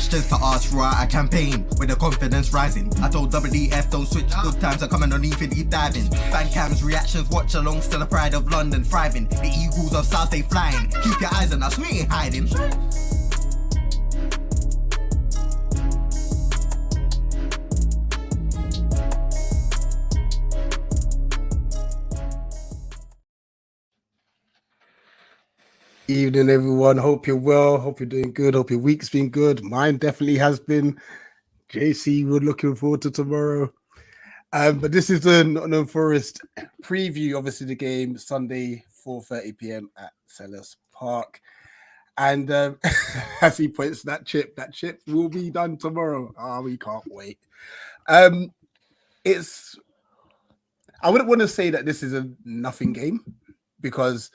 questions to ask throughout a campaign with the confidence rising. I told WDF don't switch, good times are coming on even deep diving. Fan cams, reactions, watch along, still the pride of London thriving. The Eagles of South, they flying. Keep your eyes on us, we ain't hiding. Evening, everyone. Hope you're well. Hope you're doing good. Hope your week's been good. Mine definitely has been. JC, we're looking forward to tomorrow. But this is the Nottingham Forest preview. Obviously, the game Sunday, 4:30 p.m. at Selhurst Park. And as he points, that chip will be done tomorrow. We can't wait. I wouldn't want to say that this is a nothing game because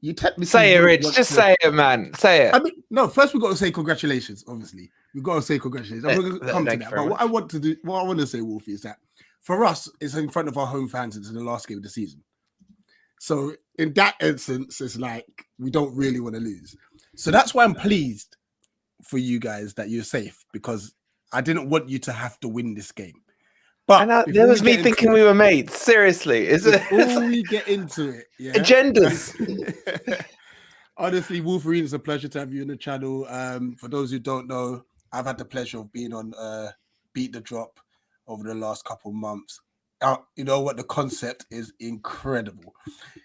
you technically say it, Rich. Just say it, man. Say it. I mean, no. First, we've got to say congratulations. Obviously, we've got to say congratulations. I'm going to come to that. But what I want to say, Wolfie, is that for us, it's in front of our home fans. It's in the last game of the season. So, in that instance, it's like we don't really want to lose. So that's why I'm pleased for you guys that you're safe because I didn't want you to have to win this game. But there was me thinking we were mates. Seriously, is it? Before we get into it, yeah. Agendas. Honestly, Wolverine, it's a pleasure to have you on the channel. For those who don't know, I've had the pleasure of being on Beat the Drop over the last couple of months. You know what? The concept is incredible.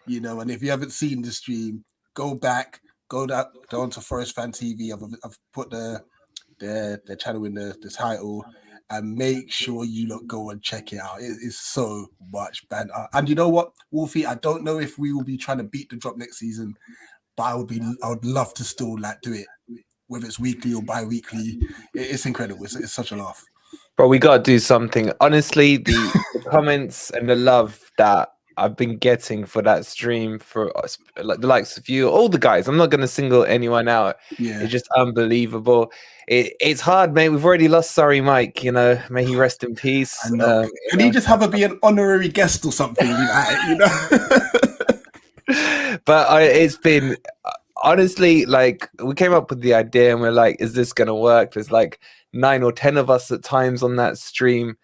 You know, and if you haven't seen the stream, go back, go down to Forest Fan TV. I've put the channel in the title. And make sure you go and check it out. It is so much banter. And you know what, Wolfie? I don't know if we will be trying to beat the drop next season, but I would love to still do it, whether it's weekly or bi-weekly. It's incredible. It's such a laugh. Bro, we got to do something. Honestly, the comments and the love that I've been getting for that stream for us, like the likes of you, all the guys. I'm not going to single anyone out. Yeah. It's just unbelievable. It's hard, mate. We've already lost Sorry Mike. You know, may he rest in peace. Can he just be an honorary guest or something? You know. But it's been honestly like we came up with the idea and we're like, is this going to work? There's like 9 or 10 of us at times on that stream.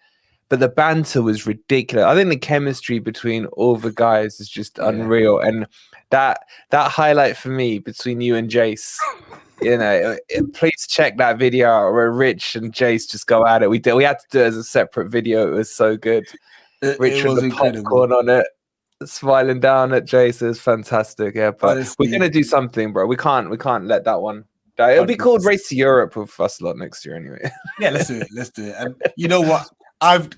But the banter was ridiculous. I think the chemistry between all the guys is just unreal. And that highlight for me between you and Jace, you know, please check that video out where Rich and Jace just go at it. We had to do it as a separate video. It was so good. Rich with the popcorn on it, smiling down at Jace. It was fantastic. Yeah, but we're gonna do something, bro. We can't let that one. It'll be called Race to Europe with us lot next year anyway. Yeah, let's do it. Let's do it. And you know what?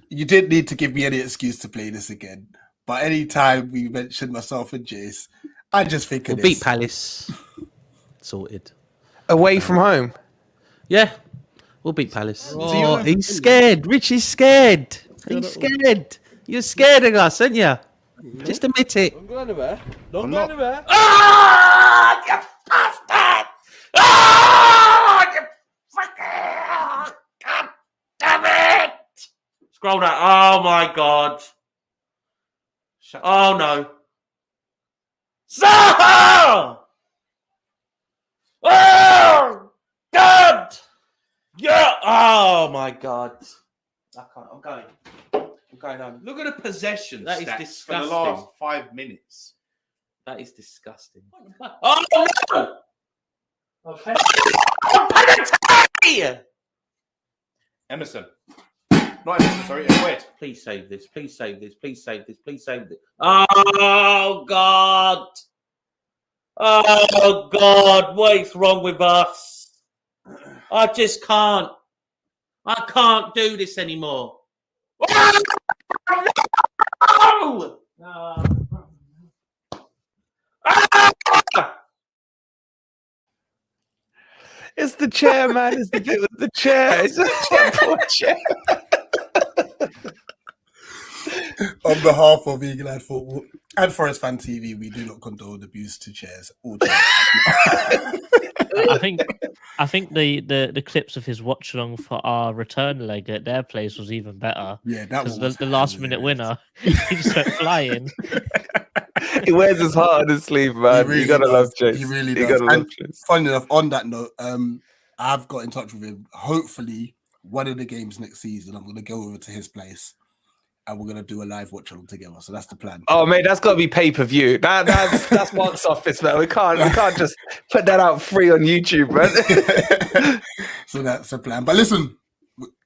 You didn't need to give me any excuse to play this again. But anytime we mention myself and Jace, I just think we'll beat Palace. Sorted. Away from home. Yeah, we'll beat Palace. Oh, he's scared. Rich is scared. He's scared. You're scared of us, aren't you? Just admit it. Don't go anywhere. Don't go anywhere. Ah, you bastard! Ah, you fucking... God damn it! Scroll down. Oh my god. Oh no. Zaha! Oh! God! Yeah! Oh my god. I can't. I'm going home. Look at the possession That is stats disgusting. for the last 5 minutes. That is disgusting. Oh no! Okay. Oh, penalty! Emerson. Not Emerson, sorry. Wed. Please save this. Please save this. Please save this. Please save this. Oh God! Oh God! What is wrong with us? I just can't. I can't do this anymore. Oh! No. It's the chair, man. It's the bit with the chair. It's the poor chair. On behalf of Eagle Eye Football and Forest Fan TV, we do not condone abuse to chairs. Or chairs. I think the clips of his watch along for our return leg at their place was even better. Yeah, that was the last minute winner. He just went flying. He wears his heart on his sleeve, man. Really you gotta does. love Chase. He really you does. gotta And love Chase. funny enough, on that note, I've got in touch with him. Hopefully, one of the games next season, I'm going to go over to his place and we're going to do a live watch along together. So that's the plan. Oh, mate, that's got to be pay-per-view. That's box office, man. We can't just put that out free on YouTube, man. So that's the plan. But listen,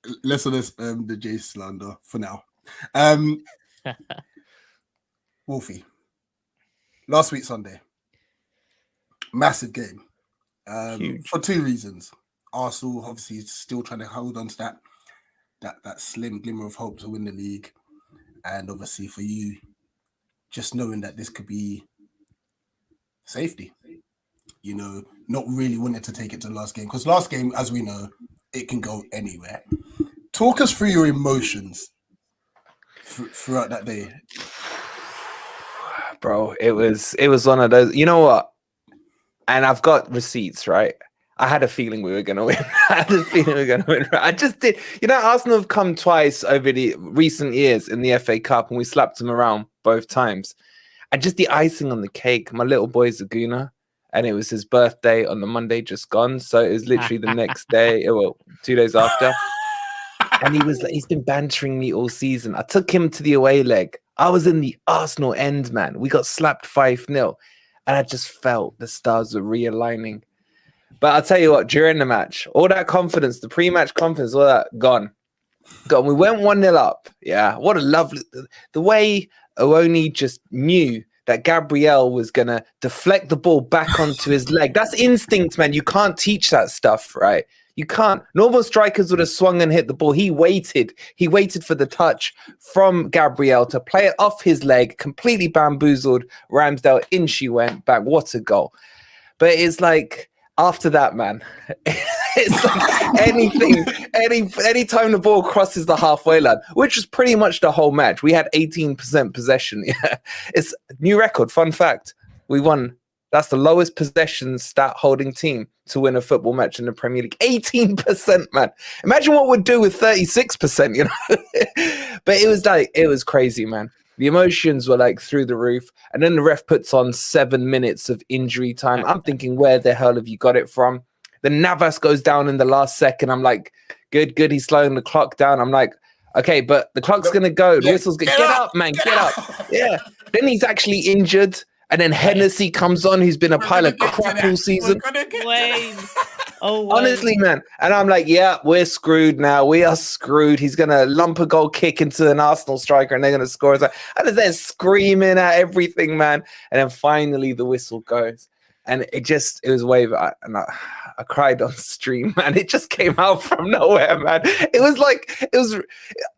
the J slander for now. Wolfie, last week Sunday, massive game. For two reasons. Arsenal obviously is still trying to hold on to that slim glimmer of hope to win the league, and obviously for you, just knowing that this could be safety. You know, not really wanting to take it to the last game, because last game, as we know, it can go anywhere. Talk us through your emotions throughout that day, bro. It was one of those. You know what? And I've got receipts, right? I had a feeling we were going to win. I just did. You know, Arsenal have come twice over the recent years in the FA Cup, and we slapped them around both times. And just the icing on the cake, my little boy's a gooner, and it was his birthday on the Monday just gone. So it was literally the next day, 2 days after. And he's been bantering me all season. I took him to the away leg. I was in the Arsenal end, man. We got slapped 5-0. And I just felt the stars were realigning. But I'll tell you what, during the match, all that confidence, the pre-match confidence, all that, gone. We went 1-0 up. Yeah, what a lovely... The way Owoni just knew that Gabriel was going to deflect the ball back onto his leg. That's instinct, man. You can't teach that stuff, right? You can't. Normal strikers would have swung and hit the ball. He waited. He waited for the touch from Gabriel to play it off his leg, completely bamboozled Ramsdale. In she went back. What a goal. But it's like, after that, man, it's like any time the ball crosses the halfway line, which was pretty much the whole match. We had 18% possession. Yeah, it's a new record. Fun fact. We won. That's the lowest possession stat holding team to win a football match in the Premier League. 18%, man. Imagine what we'd do with 36%, you know? But it was crazy, man. The emotions were like through the roof. And then the ref puts on 7 minutes of injury time. I'm thinking, where the hell have you got it from? Then Navas goes down in the last second. I'm like, good. He's slowing the clock down. I'm like, okay, but the clock's going to go. The whistle's going to get up, man. Get up. Yeah. Then he's actually injured. And then Hennessy comes on, who's been a pile of crap all season. Wayne. Oh, Wayne. Honestly, man. And I'm like, yeah, we're screwed now. We are screwed. He's going to lump a goal kick into an Arsenal striker and they're going to score. And they're screaming at everything, man. And then finally the whistle goes. And it was wave. I cried on stream, man. It just came out from nowhere, man. It was,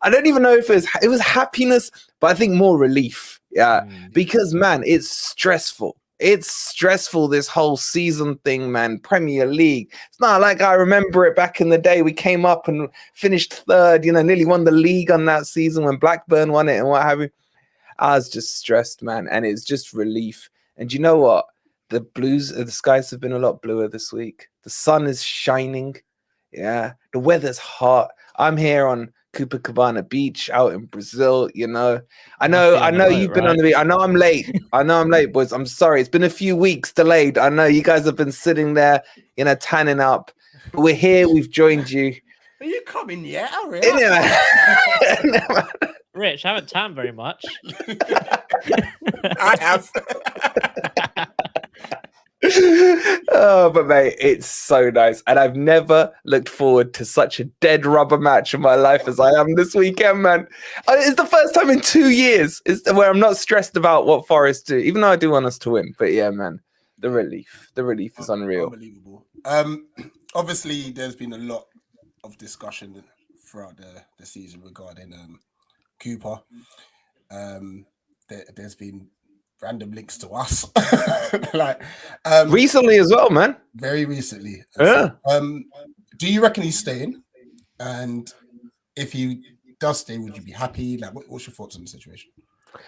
I don't even know if it was happiness, but I think more relief. Yeah, because, man, it's stressful. It's stressful, this whole season thing, man. Premier League. It's not like I remember it back in the day. We came up and finished third, you know, nearly won the league on that season when Blackburn won it and what have you. I was just stressed, man. And it's just relief. And you know what? The skies have been a lot bluer this week. The sun is shining. Yeah. The weather's hot. I'm here on Copacabana Beach out in Brazil, you know. I know you've been on the beach. I know I'm late, boys. I'm sorry. It's been a few weeks delayed. I know you guys have been sitting there, you know, tanning up. But we're here. We've joined you. Are you coming yet? Rich, I haven't tanned very much. I have. Oh, but mate, it's so nice. And I've never looked forward to such a dead rubber match in my life as I am this weekend, man. It's the first time in 2 years where I'm not stressed about what Forest do, even though I do want us to win. But yeah, man, the relief is unreal. Unbelievable. Obviously, there's been a lot of discussion throughout the season regarding Cooper. There's been random links to us, recently as well, man. Very recently. Yeah. Do you reckon he's staying? And if he does stay, would you be happy? Like, what's your thoughts on the situation?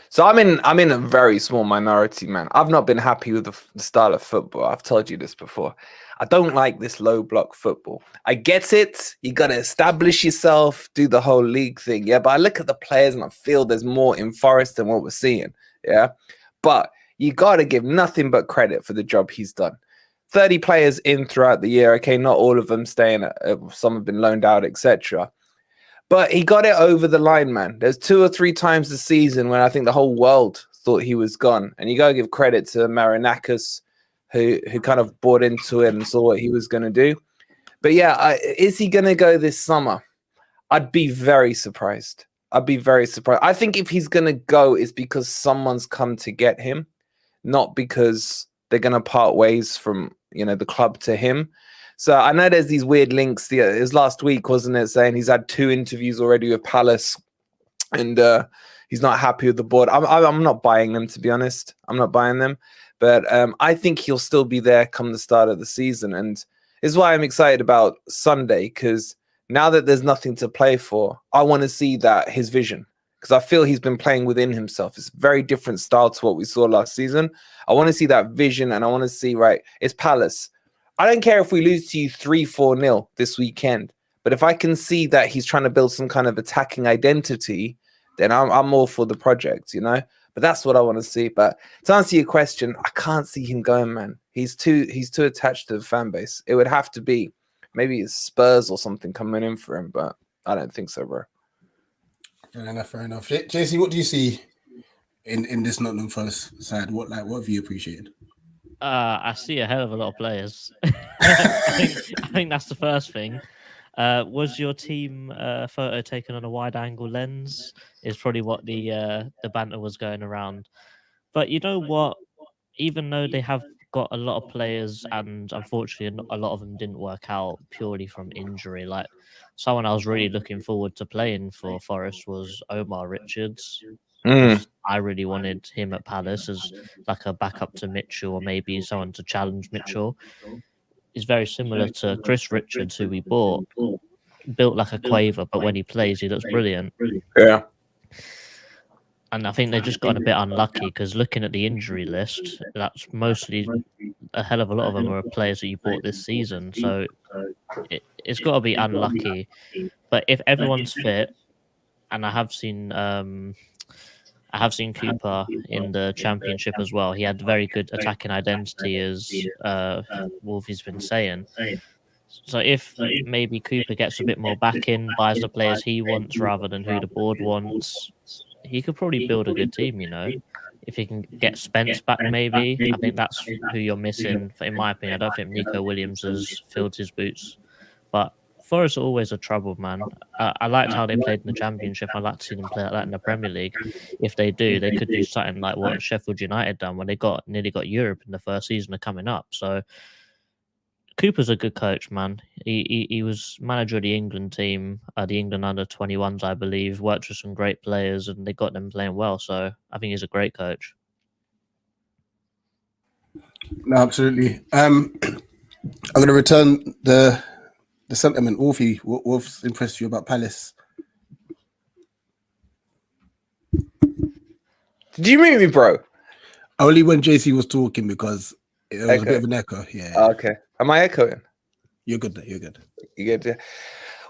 So I'm in a very small minority, man. I've not been happy with the style of football. I've told you this before. I don't like this low block football. I get it. You got to establish yourself, do the whole league thing. Yeah. But I look at the players and I feel there's more in Forest than what we're seeing. Yeah. But you got to give nothing but credit for the job he's done. 30 players in throughout the year. Okay, not all of them staying. Some have been loaned out, etc. But he got it over the line, man. There's 2 or 3 times this season when I think the whole world thought he was gone. And you got to give credit to Marinakis, who kind of bought into it and saw what he was going to do. But yeah, is he going to go this summer? I'd be very surprised. I'd be very surprised. I think if he's going to go, it's because someone's come to get him, not because they're going to part ways from, the club to him. So I know there's these weird links. It was last week, wasn't it, saying he's had 2 interviews already with Palace and he's not happy with the board. I'm not buying them, to be honest. I'm not buying them. But I think he'll still be there come the start of the season. And this is why I'm excited about Sunday, because now that there's nothing to play for, I want to see that his vision, because I feel he's been playing within himself. It's a very different style to what we saw last season. I want to see that vision, and I want to see, right, it's Palace. I don't care if we lose to you 3-4-0 this weekend, but if I can see that he's trying to build some kind of attacking identity, then I'm all for the project, But that's what I want to see. But to answer your question, I can't see him going, man. He's too attached to the fan base. It would have to be maybe it's Spurs or something coming in for him, but I don't think so, bro. Fair enough. JC, what do you see in this Nottingham Forest side? What have you appreciated? I see a hell of a lot of players. I think that's the first thing. Was your team photo taken on a wide-angle lens? Is probably what the banter was going around. But you know what? Even though they have got a lot of players, and unfortunately a lot of them didn't work out purely from injury. Like someone I was really looking forward to playing for Forest was Omar Richards. I really wanted him at Palace as like a backup to Mitchell, or maybe someone to challenge Mitchell. He's very similar to Chris Richards, who we bought, built like a quaver, but when he plays, he looks brilliant. Yeah. And I think they've just gotten a bit unlucky, because looking at the injury list, that's mostly a hell of a lot of them are players that you bought this season. So it's got to be unlucky. But if everyone's fit, and I have seen Cooper in the Championship as well. He had very good attacking identity, as Wolfie's been saying. So if maybe Cooper gets a bit more back in, buys the players he wants rather than who the board wants, he could probably build a good team, If he can get Spence back, maybe. I think that's who you're missing, in my opinion. I don't think Nico Williams has filled his boots. But Forest are always a trouble, man. I liked how they played in the Championship. I like to see them play like that in the Premier League. If they do, they could do something like what Sheffield United done when they nearly got Europe in the first season of coming up. So Cooper's a good coach, man. He was manager of the England team, the England under-21s, I believe. Worked with some great players, and they got them playing well. So I think he's a great coach. No, absolutely. I'm going to return the sentiment. Wolfie, what's impressed you about Palace? Did you mute me, bro? Only when JC was talking, because it was a bit of an echo. Yeah. Oh, okay. Am I echoing? You're good. You're good. You're good. Yeah.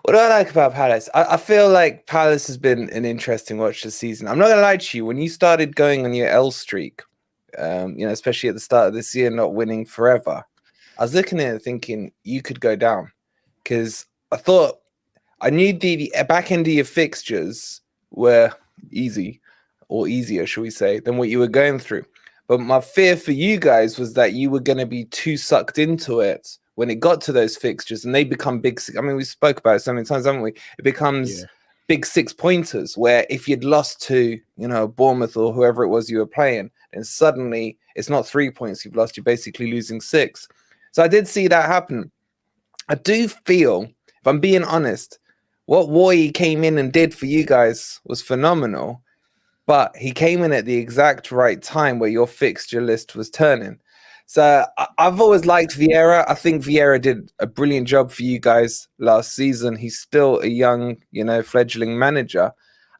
What do I like about Palace? I feel like Palace has been an interesting watch this season. I'm not going to lie to you. When you started going on your L streak, especially at the start of this year, not winning forever, I was looking at it thinking you could go down, because I thought I knew the back end of your fixtures were easy, or easier, shall we say, than what you were going through. But my fear for you guys was that you were going to be too sucked into it when it got to those fixtures, and they become big. I mean, we spoke about it so many times, haven't we? It becomes big 6-pointers, where if you'd lost to, Bournemouth or whoever it was you were playing, then suddenly it's not 3 points you've lost. You're basically losing 6. So I did see that happen. I do feel, if I'm being honest, what Roy came in and did for you guys was phenomenal, but he came in at the exact right time where your fixture list was turning. So I've always liked Vieira. I think Vieira did a brilliant job for you guys last season. He's still a young, fledgling manager.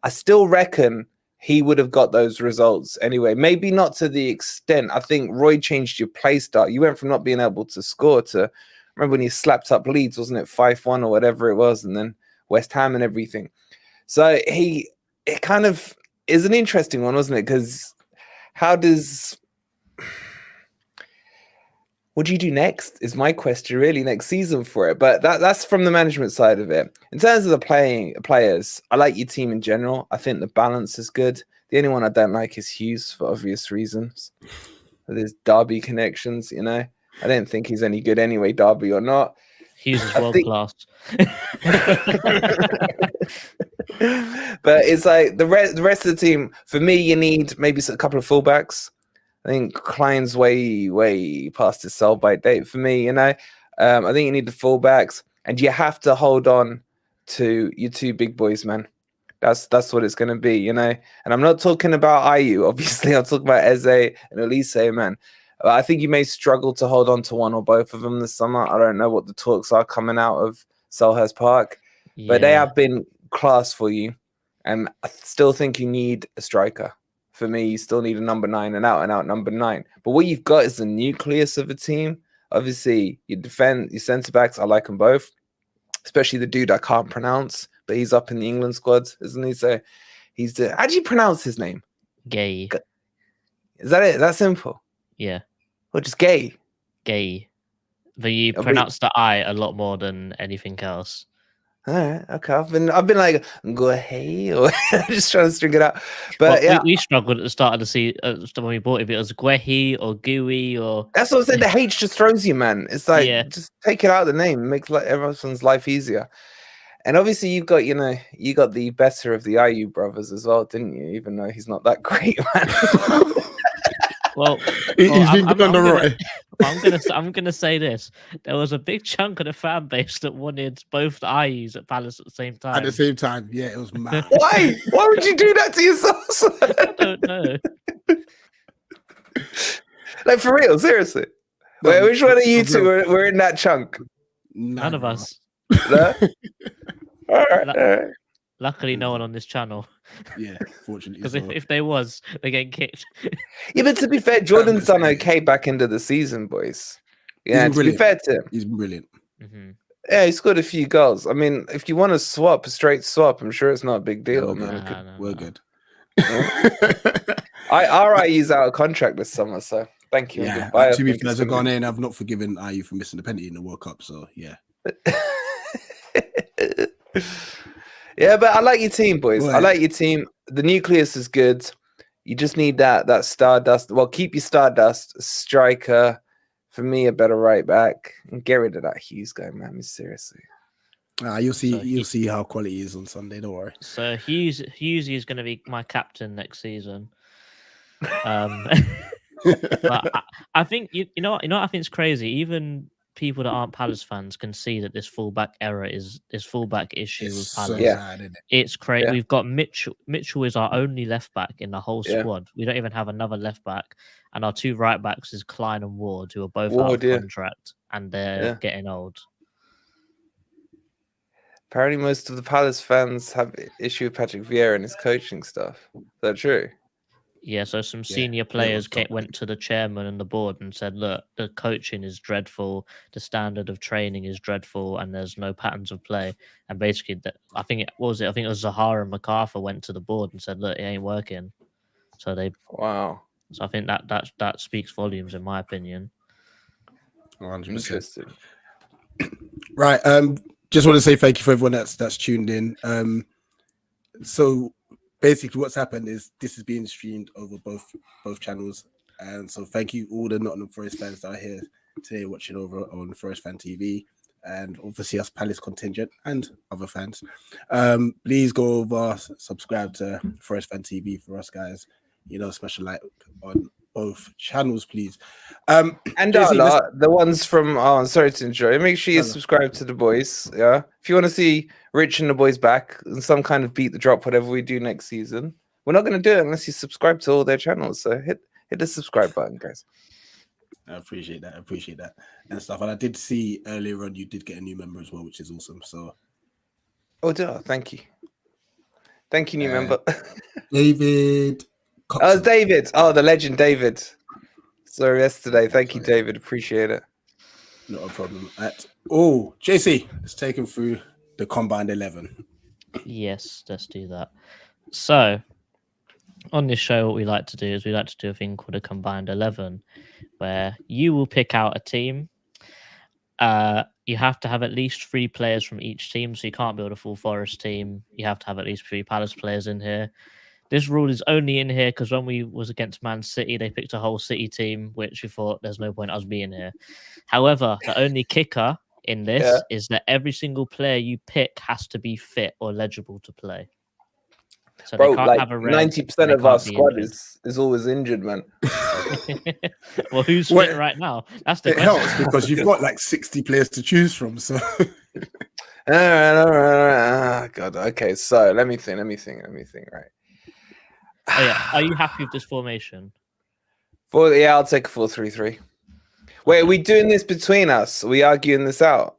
I still reckon he would have got those results anyway. Maybe not to the extent. I think Roy changed your play style. You went from not being able to score to, remember when you slapped up Leeds, wasn't it 5-1 or whatever it was, and then West Ham and everything. So it kind of is an interesting one, wasn't it? Because how does what do you do next? Is my question really next season for it? But that's from the management side of it. In terms of the players, I like your team in general. I think the balance is good. The only one I don't like is Hughes for obvious reasons. With his Derby connections, you know. I don't think he's any good anyway, Derby or not. Hughes is I world think- class. But it's like the rest of the team. For me, you need maybe a couple of fullbacks. I think Klein's way past his sell by date for me. You know, I think you need the fullbacks, and you have to hold on to your two big boys, man. That's what it's going to be, you know. And I'm not talking about IU, obviously. I'm talking about Eze and Elise, man. I think you may struggle to hold on to one or both of them this summer. I don't know what the talks are coming out of Selhurst Park, but they have been class for you. And I still think you need a striker. For me, you still need a number 9, an out-and-out number 9. But what you've got is the nucleus of a team. Obviously, you defend your centre-backs. I like them both, especially the dude I can't pronounce, but he's up in the England squad, isn't he? So he's the... How do you pronounce his name? Gay. Is that it? That simple? Yeah. Or just gay? Gay. But you pronounce the I a lot more than anything else. All right, okay. I've been like go hey, or just trying to string it out. But well, yeah, we struggled at the start of the season when we bought it. It was Guehi or Gooey or. that's what I said. The H just throws you, man. It's like just take it out of the name, makes everyone's life easier. And obviously, you got the better of the IU brothers as well, didn't you? Even though he's not that great, man. Well, he's been good on the right. I'm gonna say this. There was a big chunk of the fan base that wanted both the IUs at Palace at the same time. At the same time, yeah, it was mad. Why? Why would you do that to yourself? I don't know. Like for real, seriously. Wait, which one of you two were in that chunk? None of us. No? All right. Luckily, no one on this channel. Yeah, fortunately. Because if there was, they're getting kicked. Yeah, but to be fair, Jordan's done okay back into the season, boys. Yeah, to be fair to him. He's been brilliant. Mm-hmm. Yeah, he scored a few goals. I mean, if you want to swap, a straight swap, I'm sure it's not a big deal, man. We're good. RHEA's out of contract this summer, so thank you. Yeah, Goodbye. to be fair, as a Ghanaian, I've not forgiven IU for missing the penalty in the World Cup, so yeah. Yeah, but I like your team, boys. Right. I like your team. The nucleus is good. You just need that Stardust. Well, keep your Stardust striker. For me, a better right back. And get rid of that Hughes guy, man. Seriously. You'll see how quality is on Sunday. Don't worry. So Hughes is going to be my captain next season. But I think you know what I think is crazy. Even people that aren't Palace fans can see that this fullback error is this fullback issue with Palace. So sad, isn't it? It's crazy. Yeah. We've got Mitchell. Mitchell is our only left back in the whole squad. We don't even have another left back, and our two right backs is Klein and Ward, who are both out of contract and they're getting old. Apparently, most of the Palace fans have issue with Patrick Vieira and his coaching stuff. Is that true? Yeah, so some senior players went to the chairman and the board and said, look, the coaching is dreadful, the standard of training is dreadful, and there's no patterns of play. And basically, I think it was Zahara and MacArthur went to the board and said, look, it ain't working. So Wow. So I think that speaks volumes, in my opinion. 100%. Interesting. Right. Just want to say thank you for everyone that's tuned in. So basically what's happened is this is being streamed over both channels, and so thank you all the Nottingham Forest fans that are here today watching over on Forest Fan TV, and obviously us Palace contingent and other fans. Please go over, subscribe to Forest Fan TV for us guys, special like on both channels, please. And the ones from sorry to interrupt. Make sure you subscribe to the boys. Yeah, if you want to see Rich and the boys back and some kind of beat the drop, whatever we do next season, we're not going to do it unless you subscribe to all their channels. So hit the subscribe button, guys. I appreciate that and stuff. And I did see earlier on you did get a new member as well, which is awesome. So, thank you, new member, David. Oh, it's David. Oh, the legend, David. Sorry, yesterday. Thank you, David. Appreciate it. Not a problem at all. JC, let's take him through the combined 11. Yes, let's do that. So, On this show, what we like to do is we like to do a thing called a combined 11, where you will pick out a team. You have to have at least 3 players from each team, so you can't build a full Forest team. You have to have at least 3 Palace players in here. This rule is only in here because when we was against Man City, they picked a whole City team, which we thought there's no point us being here. However, the only kicker in this is that every single player you pick has to be fit or eligible to play. So Bro, they can't like have a red. 90% they of our can't be squad injured. is always injured, man. Well, who's Well, fit right now? That's the It question. helps because you've got like 60 players to choose from. So All right. Oh, God. Okay, so let me think. Right. Oh, yeah. Are you happy with this formation? I'll take a 4-3-3. Wait, are we doing this between us? Are we arguing this out?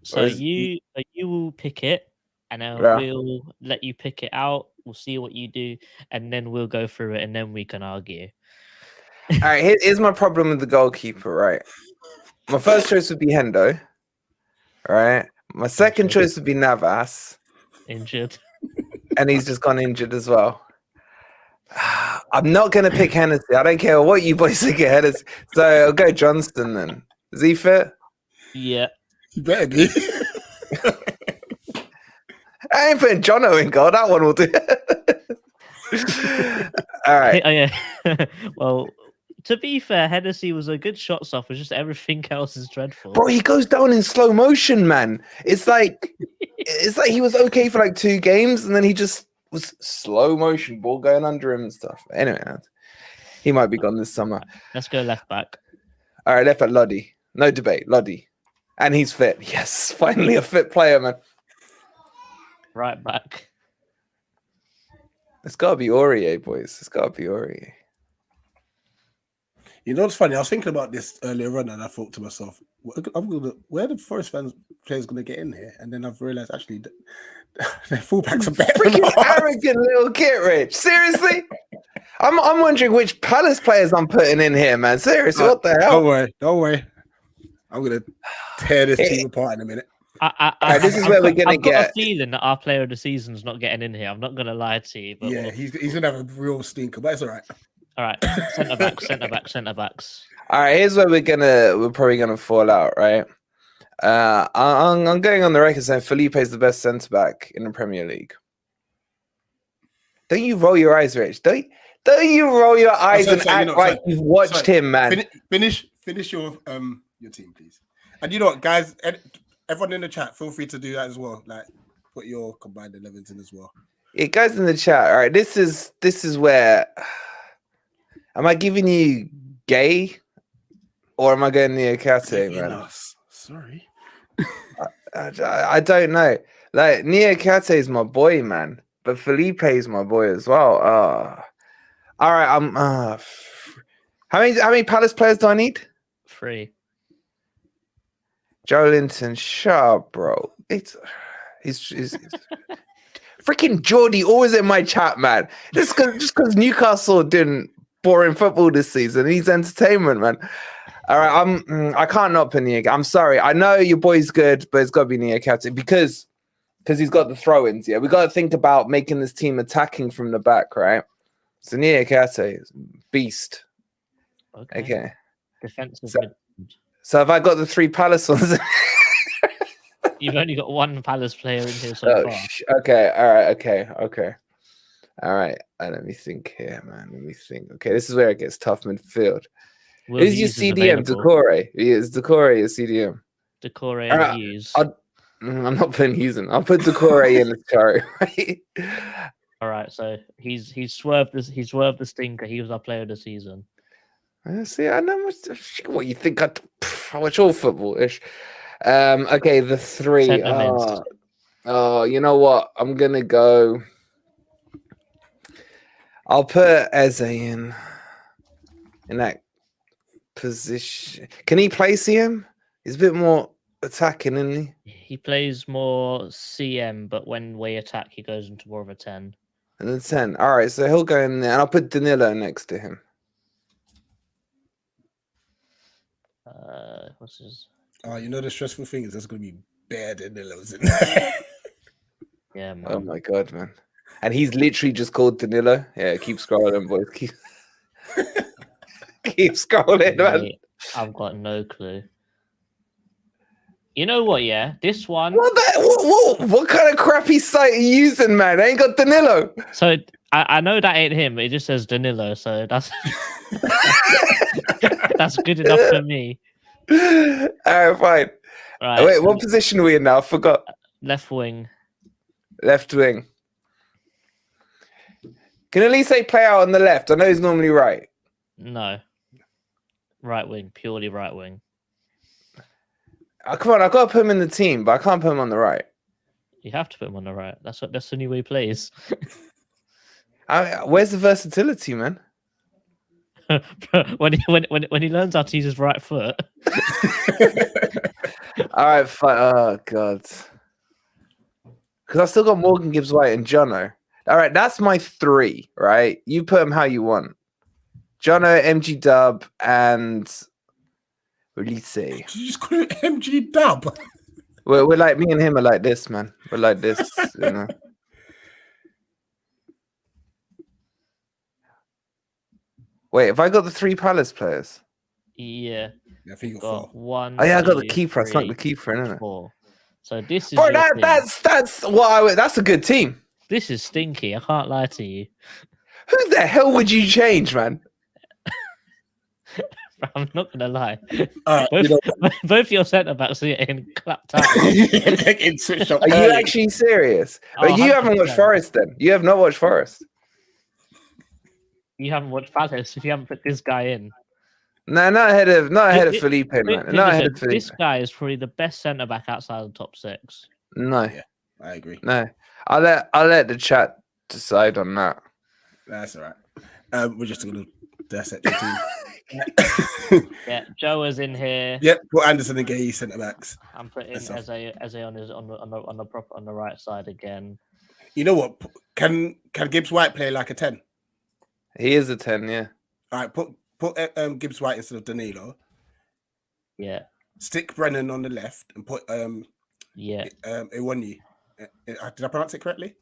So you will pick it, and then Yeah. we'll let you pick it out. We'll see what you do, and then we'll go through it, and then we can argue. All right, here's my problem with the goalkeeper, right? My first choice would be Hendo, right? My second choice would be Navas, Injured. and he's just gone injured as well. I'm not going to pick Hennessy. I don't care what you boys think of Hennessy. So I'll go Johnston then. Is he fit? Yeah. you better be. I ain't putting Jono in goal. That one will do. All right. Oh, yeah. Well, to be fair, Hennessy was a good shot stopper. Just everything else is dreadful. Bro, he goes down in slow motion, man. It's like he was okay for like 2 games, and then he just was slow motion, ball going under him and stuff. Anyway, he might be gone this summer. Let's go left back. All right, left back Lodi. No debate, Lodi. And he's fit. Yes, finally a fit player, man. Right back. It's got to be Aurier, boys. It's got to be Aurier. You know what's funny? I was thinking about this earlier on, and I thought to myself, where the Forest fans players going to get in here? And then I've realized actually their fullbacks are better. Freaking arrogant little kid, Rich. Seriously? I'm wondering which Palace players I'm putting in here, man. Seriously, what the hell? Don't worry. I'm going to tear this team apart in a minute. This is where we're going to I've got get. a feeling that our player of the season's not getting in here. I'm not going to lie to you. But Yeah, he's going to have a real stinker, but it's all right. All right, centre backs. All right, here's where we're probably gonna fall out, right? I'm going on the record saying Felipe is the best centre back in the Premier League. Don't you roll your eyes, Rich? Don't you roll your eyes and act like you've watched him, man? Finish your team, please. And you know what, guys? Everyone in the chat, feel free to do that as well. Like, put your combined 11s in as well. Yeah, guys in the chat. All right, this is where. Am I giving you Gay, or am I going Niakate, man? Sorry, I don't know. Like Niakate is my boy, man, but Felipe is my boy as well. All right. I'm. How many Palace players do I need? 3. Joe Linton, shut up, bro. He's freaking Geordie always in my chat, man. Just because Newcastle didn't. Boring football this season. He's entertainment, man. All right, I can't not put Niakate. I'm sorry. I know your boy's good, but it's got to be Niakate because he's got the throw-ins. Yeah, we got to think about making this team attacking from the back, right? So Niakate is beast. Okay. Defensive. So have I got the 3 Palace ones? You've only got 1 Palace player in here so far. Okay. All right. Okay. All right, let me think here, man. Let me think. Okay, this is where it gets tough midfield. Who's your CDM? Decore. Is Decore your CDM? Decore and Hughes. I'm not putting Hughes in. I'll put Decore in the chart. Right? All right, so he's swerved this. He swerved the stinker. He was our player of the season. See, I know what you think. I watch all football-ish. Okay, the 3. Oh, you know what? I'm gonna go. I'll put Eze in that position. Can he play CM? He's a bit more attacking, isn't he? He plays more CM, but when we attack, he goes into more of a 10. And then 10. All right, so he'll go in there, and I'll put Danilo next to him. What's his? You know the stressful thing is there's going to be bare Danilos in there. Yeah, man. Oh my god, man. and he's literally just called Danilo. Yeah, keep scrolling, boys. Keep scrolling, man. Mate, I've got no clue. You know what? Yeah, this one. What kind of crappy site are you using, man? They ain't got Danilo. So I know that ain't him. It just says Danilo, so that's that's good enough for me. All right, fine. Right. Wait, what position are we in now? I forgot. Left wing. Left wing. Can at least say play out on the left? I know he's normally right. No. Right wing, purely right wing. Oh, come on, I've got to put him in the team, but I can't put him on the right. You have to put him on the right. That's the new way he plays. Where's the versatility, man? when he learns how to use his right foot. All right, fine. Oh god, because I still got Morgan Gibbs White and Jono. All right, that's my three. Right, you put them how you want. Jono, MG Dub, and Release. Did you just call it MG Dub? We're like, me and him are like this, man. We're like this, you know. Wait, have I got the 3 Palace players? Yeah. I think you Got got 4. 1. Oh yeah, I got the 2, keeper. I snuck the 3, keeper in, innit? 4. So this is. Bro, your team. that's what that's a good team. This is stinky. I can't lie to you. Who the hell would you change, man? I'm not gonna lie. You Both your centre backs are getting clapped out. Are you actually serious? Oh, You haven't watched 100%. Forest then? You have not watched Forest? You haven't watched Palace if you haven't put this guy in. No, not ahead of Thi- Felipe, man. Listen, Not ahead of Felipe. this guy is probably the best centre back outside of the top 6. No, Yeah, I agree. no. I'll let the chat decide on that. That's all right. We're just gonna dissect the team. Yeah, Joe is in here. Yep, put Anderson and Gay centre backs. I'm putting That's Eze on the right side again. You know what? Can Gibbs White play like a 10? He is a 10, yeah. All right, put Gibbs White instead of Danilo. Yeah, Stick Brennan on the left and put yeah. Iwani. Did I pronounce it correctly?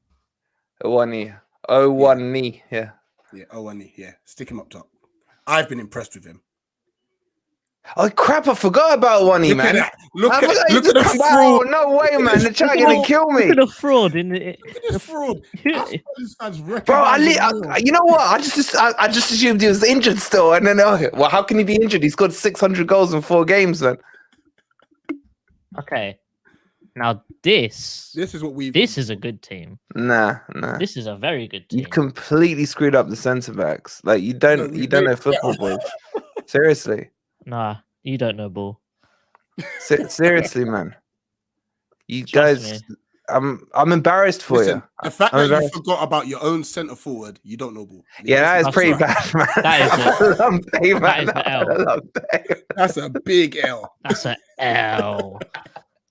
Owani. Owani, yeah. Yeah, Iwani. Yeah, stick him up top. I've been impressed with him. Oh crap! I forgot about Owani, Look at man. that. Look at the the fraud. No way, man. The chat gonna kill me. Look at the fraud in it. Look at this fraud. Us fans Bro, recognise him. you know what? I just assumed he was injured still, and then well, how can he be injured? He scored 600 goals in 4 games, man. Okay, now this This is what we've. this is a good team. Nah. This is a very good team. You completely screwed up the centre backs. Like you don't know football, boys. Seriously, Nah, you don't know ball. seriously, man. You Trust guys, me. I'm embarrassed for Listen, you. the fact I'm that you embarrassed. forgot about your own centre forward, you don't know ball. Yeah, that is That's pretty right. bad, man. That is a lump day, man. that is the L. A lump day. That's a big L. That's an L.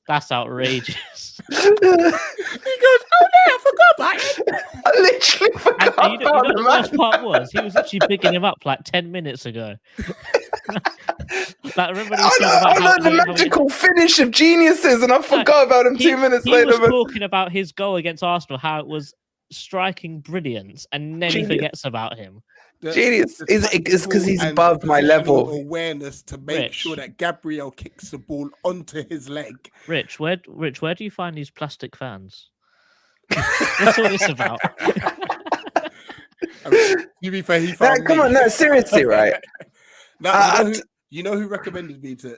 That's outrageous. He goes, oh yeah, I forgot about it. I literally And forgot you know about the the worst man. part was he was actually picking him up like 10 minutes ago. Like remember when he was talking I about know the how magical finish of geniuses, and I forgot about him 2 minutes he later. was man. talking about his goal against Arsenal, how it was striking brilliance, and then Genius. he forgets about him. Genius. It's because he's And above my positional level. Awareness to make Rich. sure that Gabriel kicks the ball onto his leg. Rich, where do you find these plastic fans? What's all this about? I mean, to be fair, he Nah, found come me. on, no, seriously, right? Now, you know who recommended me to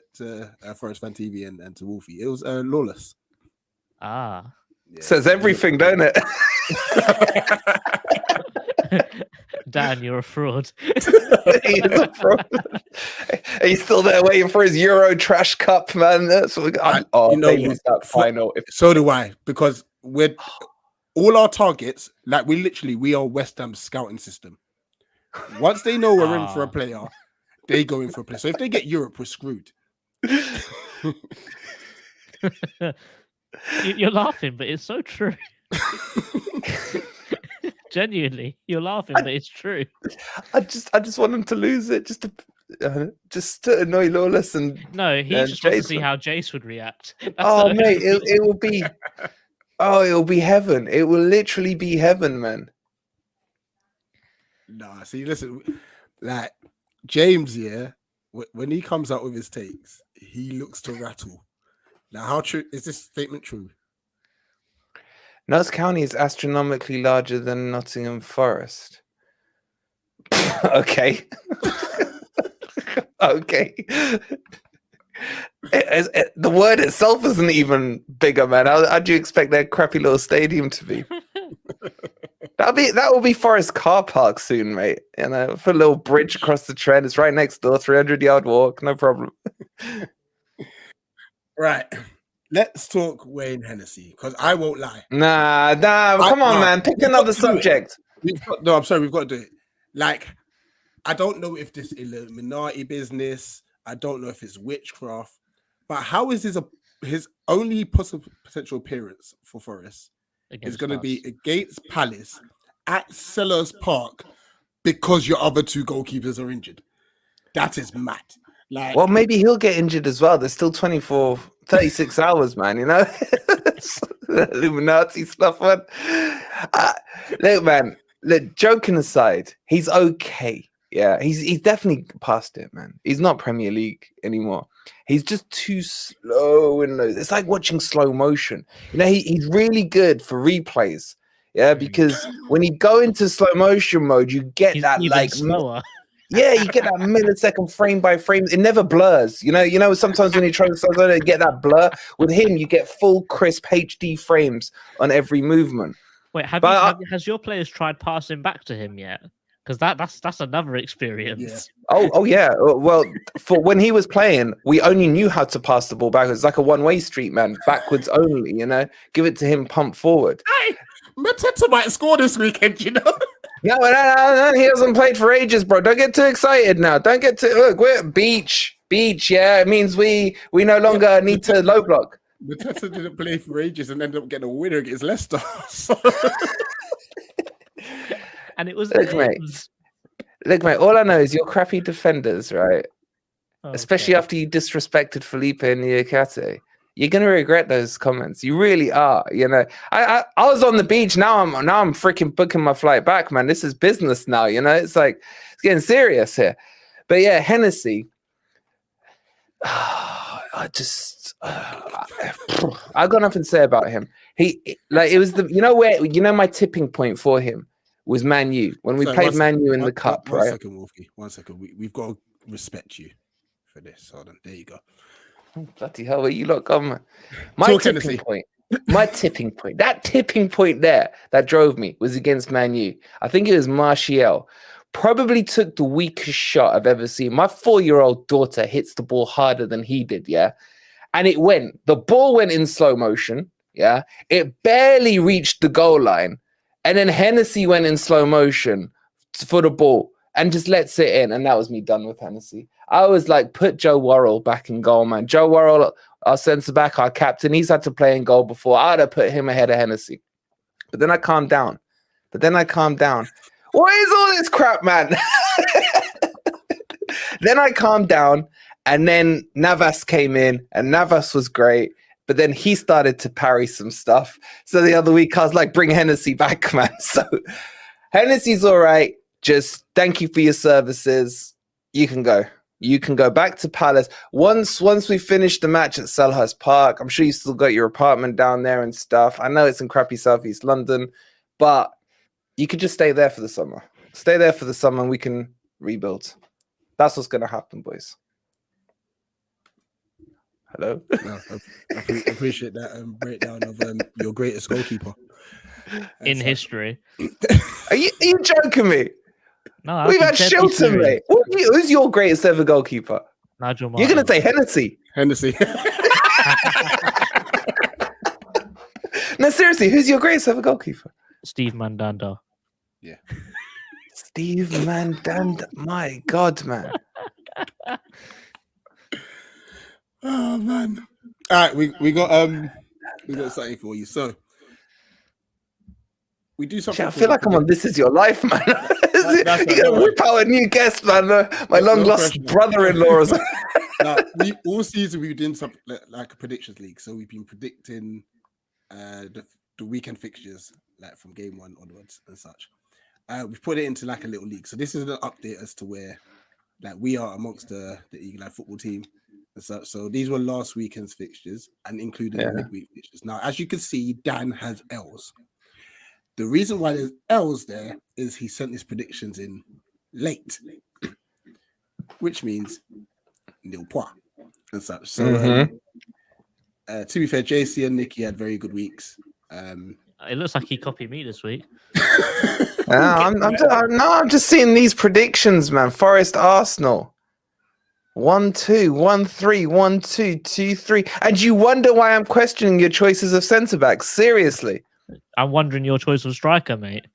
Forest Fan TV and to Wolfie? It was Lawless. Ah. Yeah. Says everything, don't it? Dan, you're a fraud. He is a fraud. Are you still there waiting for his Euro trash cup, man? That's what You know they what? lose that final. So do I, because we're all our targets, like we are West Ham's scouting system. Once they know we're in for a player, they go in for a player. So if they get Europe, we're screwed. You're laughing, but it's so true. Genuinely, you're laughing, but it's true. I just want him to lose it, just to annoy Lawless and No, he and just wants to see Jason. how Jace would react. That's oh the- mate, it will be Oh, it'll be heaven. It will literally be heaven, man. Nah, see, listen, like James, yeah, when he comes out with his takes, he looks to rattle. Now, how true is this statement true? Notts County is astronomically larger than Nottingham Forest. Okay. Okay. The word itself isn't even bigger, man. How do you expect their crappy little stadium to be? That will be Forest Car Park soon, mate. You know, for a little bridge across the Trent. It's right next door, 300-yard walk, no problem. Right. Let's talk Wayne Hennessy, because I won't lie. Nah, come on, man. Pick another subject. I'm sorry, we've got to do it. Like, I don't know if this Illuminati business, I don't know if it's witchcraft, but how is his only potential appearance for Forest is going to be against Palace at Sellers Park because your other two goalkeepers are injured? That is mad. Like, well, maybe he'll get injured as well. There's still 36 hours, man, you know? Illuminati stuff, man. Look, man, joking aside, he's okay. Yeah, he's definitely past it, man. He's not Premier League anymore. He's just too slow and it's like watching slow motion. You know, he's really good for replays. Yeah, because when you go into slow motion mode, you get that like slower. Yeah, you get that millisecond frame by frame. It never blurs. You know, sometimes when you try to get that blur, with him, you get full crisp HD frames on every movement. Wait, has your players tried passing back to him yet? Because that's another experience. Yeah. Oh yeah. Well, for when he was playing, we only knew how to pass the ball backwards. It's like a one-way street, man. Backwards only. You know, give it to him, pump forward. Hey, Mateta might score this weekend. You know. No, he hasn't played for ages, bro. Don't get too excited now. Don't get too we're beach. Yeah, it means we no longer need to low block. Mateta didn't play for ages and ended up getting a winner against Leicester. So. And it was Look, mate. All I know is you're crappy defenders, right? Okay. Especially after you disrespected Felipe and Niakate. You're gonna regret those comments. You really are. You know, I was on the beach. Now I'm freaking booking my flight back, man. This is business now. You know, it's getting serious here. But yeah, Hennessy. I got nothing to say about him. It was my tipping point for him was Man U when we played Man U in the cup. One right? second, Wolfie. 1 second. We've got to respect you for this. Hold on. There you go. Bloody hell, where you lot gone, man? My tipping point, that tipping point there that drove me was against Man U. I think it was Martial. Probably took the weakest shot I've ever seen. My 4-year-old daughter hits the ball harder than he did, yeah? And the ball went in slow motion, yeah? It barely reached the goal line. And then Hennessy went in slow motion for the ball and just lets it in. And that was me done with Hennessy. I was like, put Joe Worrell back in goal, man. Joe Worrell, our centre back, our captain, he's had to play in goal before. I'd have put him ahead of Hennessy. But then I calmed down. What is all this crap, man? Then I calmed down. And then Navas came in. And Navas was great. But then he started to parry some stuff. So the other week, I was like, bring Hennessy back, man. So Hennessy's all right. Just thank you for your services. You can go. You can go back to Palace. Once we finish the match at Selhurst Park, I'm sure you still got your apartment down there and stuff. I know it's in crappy Southeast London, but you could just stay there for the summer. Stay there for the summer and we can rebuild. That's what's going to happen, boys. Hello? No, I appreciate that breakdown of your greatest goalkeeper. In history. Are you joking me? No, we've had Shilton, mate. Who's your greatest ever goalkeeper? Nigel Martin. You're going to say Hennessy. No, seriously, who's your greatest ever goalkeeper? Steve Mandanda. Yeah. Steve Mandanda. My God, man. Oh man! All right, we got something for you. So we do something. I feel like I'm on This Is Your Life, man. You're gonna whip out a new guest, man. My long lost brother-in-law. Now, all season we've been something like a predictions league. So we've been predicting the the weekend fixtures, like from game 1 onwards and such. We put it into like a little league. So this is an update as to where like we are amongst the Eagle Eye football team and such. So these were last weekend's fixtures and including the midweek fixtures. Now, as you can see, Dan has L's. The reason why there's L's there is he sent his predictions in late, which means nil point and such. So to be fair, JC and Nicky had very good weeks. It looks like he copied me this week. I'm just seeing these predictions, man. Forest Arsenal 1-2, 1-3, 1-2, 2-3, and you wonder why I'm questioning your choices of centre backs. Seriously, I'm wondering your choice of striker, mate.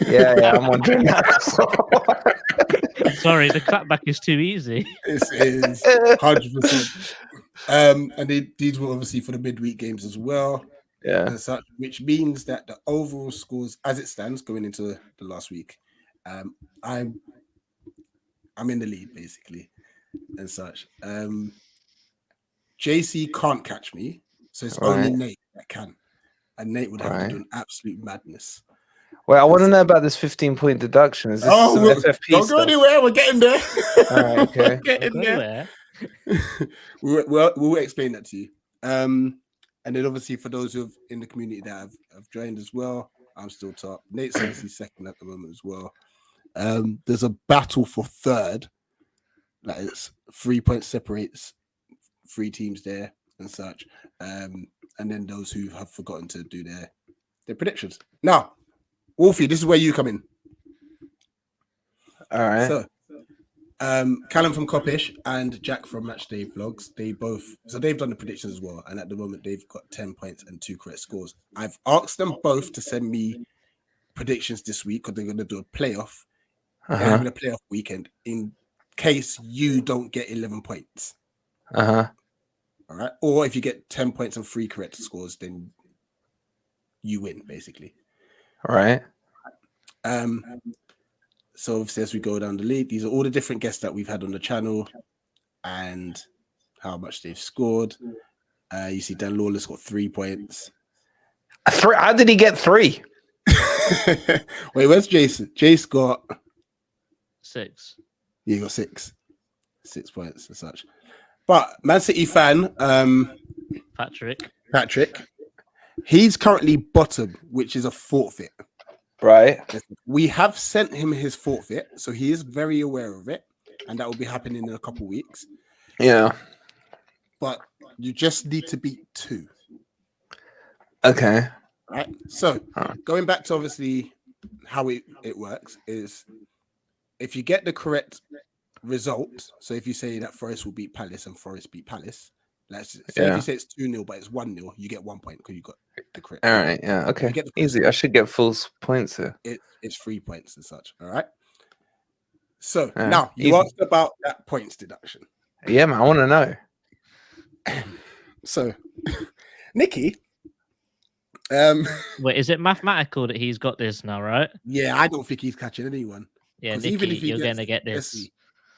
Yeah, I'm wondering that. Sorry, the clapback is too easy. This is 100%. And these were obviously for the midweek games as well. Yeah. And such, which means that the overall scores as it stands going into the last week, I'm in the lead basically and such. JC can't catch me, so it's only Nate that can. And Nate would have to do an absolute madness. Well, I want to know about this 15-point deduction. Is this some FFP don't go anywhere. We're getting there. All right, okay. We're getting there. We'll explain that to you. And then obviously for those who have in the community that have joined as well, I'm still top. Nate's obviously second at the moment as well. There's a battle for third. Like it's 3 points separates 3 teams there and such. And then those who have forgotten to do their predictions. Now, Wolfie, this is where you come in. All right. So, Callum from Coppish and Jack from Matchday Vlogs, they've done the predictions as well, and at the moment they've got 10 points and 2 correct scores. I've asked them both to send me predictions this week because they're going to do a playoff. They're having a playoff weekend in case you don't get 11 points. All right, or if you get 10 points and 3 correct scores, then you win basically. All right. So obviously, as we go down the lead, these are all the different guests that we've had on the channel and how much they've scored. You see Dan Lawless got 3 points. 3? How did he get 3? Wait, where's Jason? Jace got 6. Yeah, he got 6. 6 points and such. But Man City fan, Patrick, he's currently bottom, which is a forfeit. Right. We have sent him his forfeit, so he is very aware of it, and that will be happening in a couple of weeks. Yeah. But you just need to beat 2. Okay. Right. So going back to obviously how it works is if you get the correct result, so if you say that Forest will beat Palace and Forest beat Palace, let's say if you say it's 2-0 but it's 1-0, you get 1 point because you got the correct. All right, yeah, okay. Easy. I should get full points here. It's 3 points and such. All right. So now you asked about that points deduction. Yeah, man, I want to know. So Nicky, wait, is it mathematical that he's got this now, right? Yeah, I don't think he's catching anyone. Yeah, Nicky, even if you're gonna get this.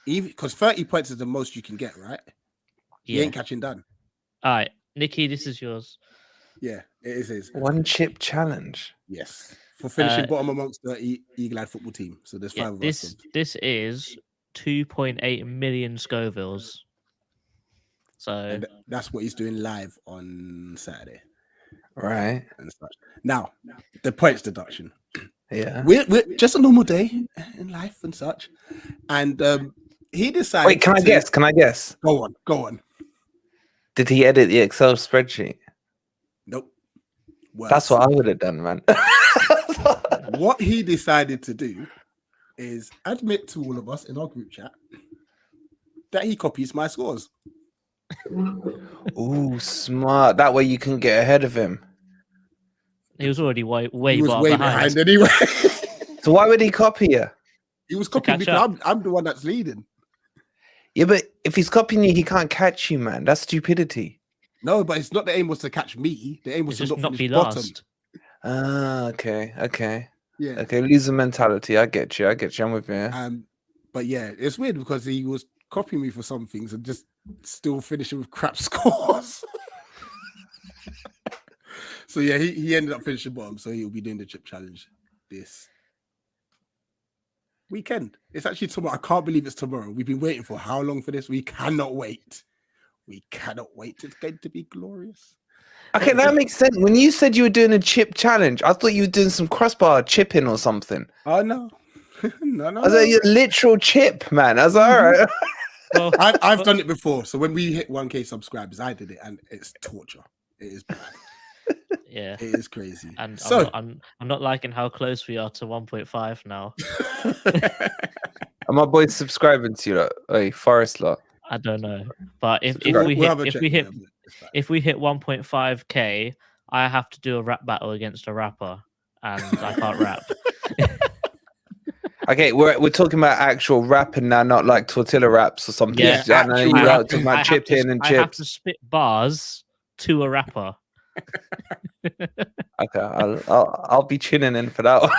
Even because 30 points is the most you can get, right? He ain't catching done. All right, Nicky, this is yours. Yeah, it is his. 1 chip challenge. Yes, for finishing bottom amongst the Eagle Eye football team. So there's 5 of us. This is 2.8 million Scovilles. So and that's what he's doing live on Saturday. Right. And such. Now, the points deduction. Yeah. We're just a normal day in life and such. And he decided. Wait, can I guess? Can I guess? Go on. Did he edit the Excel spreadsheet? Nope. Worse. That's what I would have done, man. What he decided to do is admit to all of us in our group chat that he copies my scores. Ooh, smart. That way you can get ahead of him. He was already way behind anyway. So why would he copy you? He was copying because I'm the one that's leading. Yeah, but if he's copying you, he can't catch you, man. That's stupidity. No, but it's not the aim was to catch me. The aim was to not be bottom. Last. Ah, okay. Yeah. Okay, loser mentality. I get you. I'm with you. But yeah, it's weird because he was copying me for some things and just still finishing with crap scores. So yeah, he ended up finishing bottom, so he'll be doing the chip challenge this weekend. It's actually tomorrow. I can't believe it's tomorrow. We've been waiting for how long for this? We cannot wait. We cannot wait. It's going to be glorious. Okay, that makes sense. When you said you were doing a chip challenge, I thought you were doing some crossbar chipping or something. Oh no. No. I was like, you're literal chip, man. I was like, all right. Well, I've done it before. So when we hit 1K subscribers, I did it, and it's torture. It is bad. yeah. It is crazy. And so I'm not liking how close we are to 1.5 now. Are my boys subscribing to you? Like, hey, Forest lot. I don't know, but if We'll we have a hit check, if we hit yeah, but it's fine. if we hit 1.5k, I have to do a rap battle against a rapper, and I can't rap. Okay, we're talking about actual rapping now, not like tortilla raps or something. Yeah, I know you I are have talking I about have to chipping and I have to chips. spit bars to a rapper. Okay, I'll be tuning in for that one.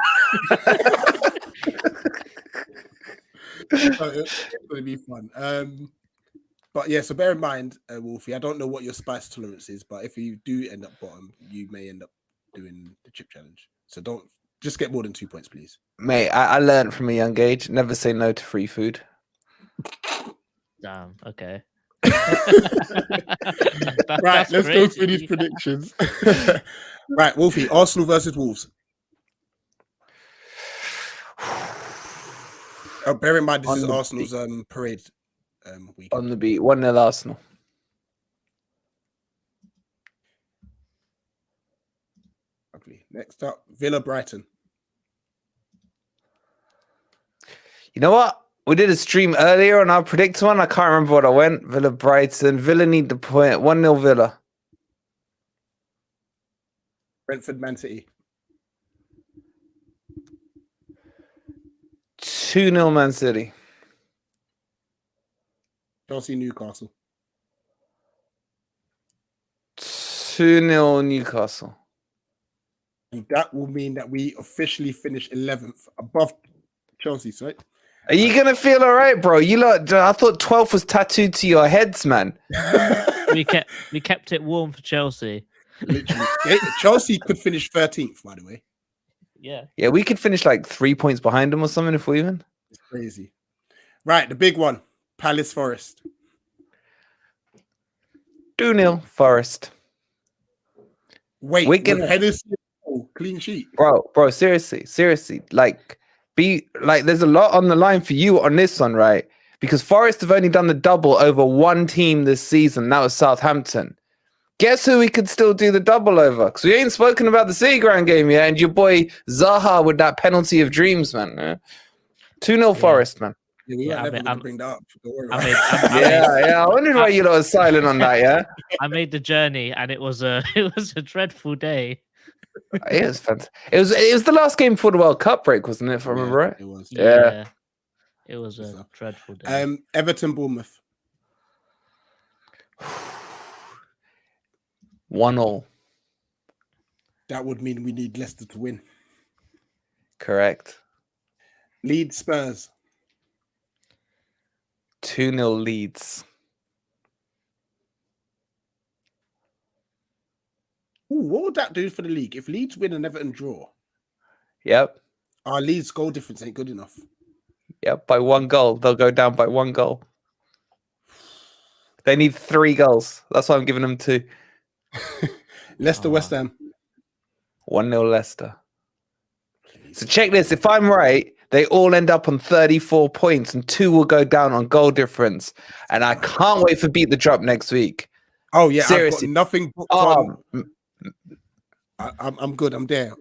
So it's going to be fun. But yeah, so bear in mind, Wolfie, I don't know what your spice tolerance is, but if you do end up bottom, you may end up doing the chip challenge. So don't just get more than 2 points, please. Mate, I learned from a young age, never say no to free food. Damn. Okay. Right, let's go through these predictions. Right, Wolfie, Arsenal versus Wolves. Oh, bear in mind, this is Arsenal's parade week. On the beat, 1-0 Arsenal. Lovely. Next up, Villa Brighton. You know what? We did a stream earlier on our predict one. I can't remember what I went. Villa Brighton. Villa need the point. 1-0 Villa. Brentford Man City. 2-0 Man City. Chelsea Newcastle. 2-0 Newcastle. And that will mean that we officially finish 11th above Chelsea, right? Are you gonna feel all right, bro? You lot, I thought 12th was tattooed to your heads, man. we kept it warm for Chelsea. Literally. Chelsea could finish 13th, by the way. Yeah. Yeah, we could finish like 3 points behind them or something if we win. It's crazy. Right, the big one. Palace Forest. 2-0 Forest. Wait, We're gonna- Hennessy, clean sheet. Bro, seriously. Like, there's a lot on the line for you on this one, right? Because Forest have only done the double over one team this season. That was Southampton. Guess who we could still do the double over? Because we ain't spoken about the City Ground game yet, and your boy Zaha with that penalty of dreams, man. 2-0 Forest, man. Yeah, we Yeah, were never going to bring that up. Don't worry about it. I wondered why you lot were silent on that, yeah? I made the journey, and it was a dreadful day. It was fantastic. It was the last game before the World Cup break, wasn't it? If I remember right. It was. Yeah. It was a dreadful day. Everton Bournemouth. 1-0. That would mean we need Leicester to win. Correct. Leeds Spurs. 2-0 Leeds. Ooh, what would that do for the league? If Leeds win and Everton draw, Yep. our Leeds goal difference ain't good enough. Yep. By 1 goal. They'll go down by 1 goal. They need 3 goals. That's why I'm giving them 2. Leicester West Ham. 1-0 Leicester. So check this. If I'm right, they all end up on 34 points and 2 will go down on goal difference. And I can't wait for Beat the Drop next week. Oh, yeah. Seriously. I've got nothing booked on. I'm good. I'm there.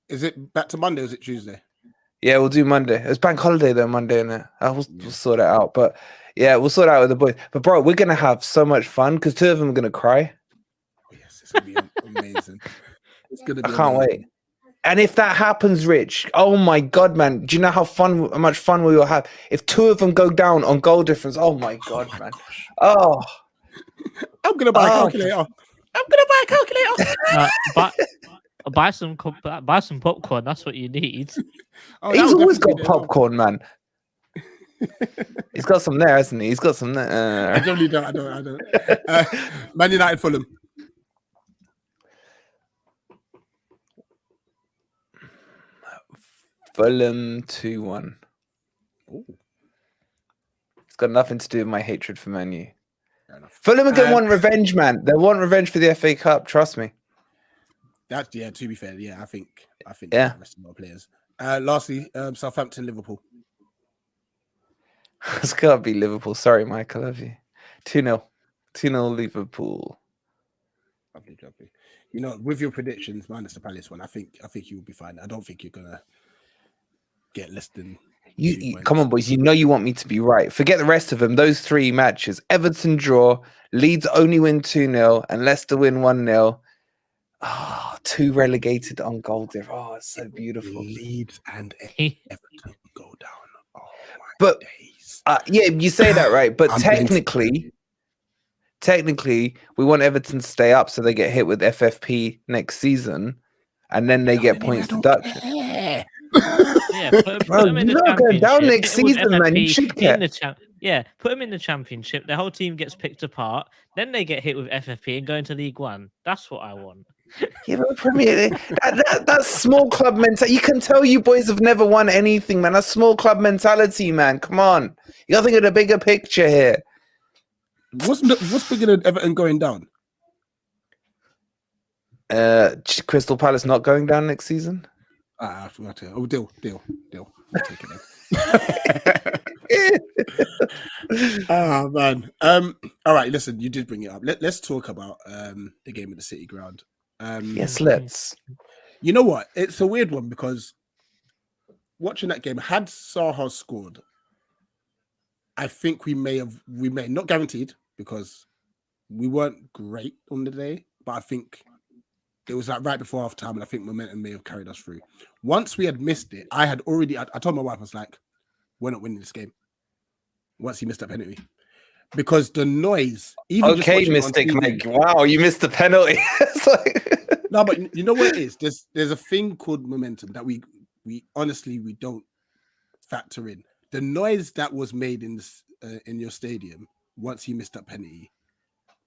Is it back to Monday or is it Tuesday? Yeah, we'll do Monday. It's bank holiday though, Monday, innit? We'll sort it out. But yeah, we'll sort it out with the boys. But bro, we're going to have so much fun because 2 of them are going to cry. Oh, yes. It's going to be amazing. It's going to be I can't amazing. wait. And if that happens, Rich, oh my God, man. Do you know how much fun we will have? If 2 of them go down on goal difference, oh my God, man. Oh. I'm going to buy a calculator. Buy some popcorn. That's what you need. Oh, He's that'll always definitely got be there. popcorn, man. He's got some there, hasn't he? He's got some I there. generally don't. I don't. Man United Fulham. Fulham 2-1. It's got nothing to do with my hatred for Man U. Fair enough. Fulham are going to want revenge, man. They want revenge for the FA Cup. Trust me. That's to be fair, yeah, I think Yeah. the rest of our players. Lastly, Southampton, Liverpool. It's got to be Liverpool. Sorry, Mike. I love you. 2-0. 2-0 Liverpool. Lovely. You know, with your predictions, minus the Palace one, I think you'll be fine. I don't think you're gonna get less than. You come on, boys. You know you want me to be right. Forget the rest of them. Those 3 matches: Everton draw, Leeds only win 2-0, and Leicester win 1-0. Oh, 2 relegated on goal difference. Oh, it's so beautiful. Leeds and Everton go down. Oh my days. Yeah, you say that right, but technically, we want Everton to stay up so they get hit with FFP next season, and then they get points deduction. Yeah, put Bro, them in you're the not going down next championship. season, man. You should get. Yeah, put them in the championship. The whole team gets picked apart. Then they get hit with FFP and go into League One. That's what I want. Yeah, but Premier that's small club mentality. You can tell you boys have never won anything, man. That's small club mentality, man. Come on, you got to think of the bigger picture here. What's bigger than Everton going down? Crystal Palace not going down next season. I forgot to. Oh, deal. I'll take it then. Oh man. All right. Listen, you did bring it up. Let's talk about the game at the City Ground. Yes, let's. You know what? It's a weird one because watching that game, had Zaha scored, I think we may not guaranteed because we weren't great on the day, but I think it was like right before half time, and I think momentum may have carried us through. Once we had missed it, I told my wife, I was like, we're not winning this game. Once he missed that penalty. Because the noise, even okay, Mystic, Mike. Wow, you missed the penalty. No, but you know what it is? There's a thing called momentum that we honestly don't factor in. The noise that was made in your stadium once he missed that penalty,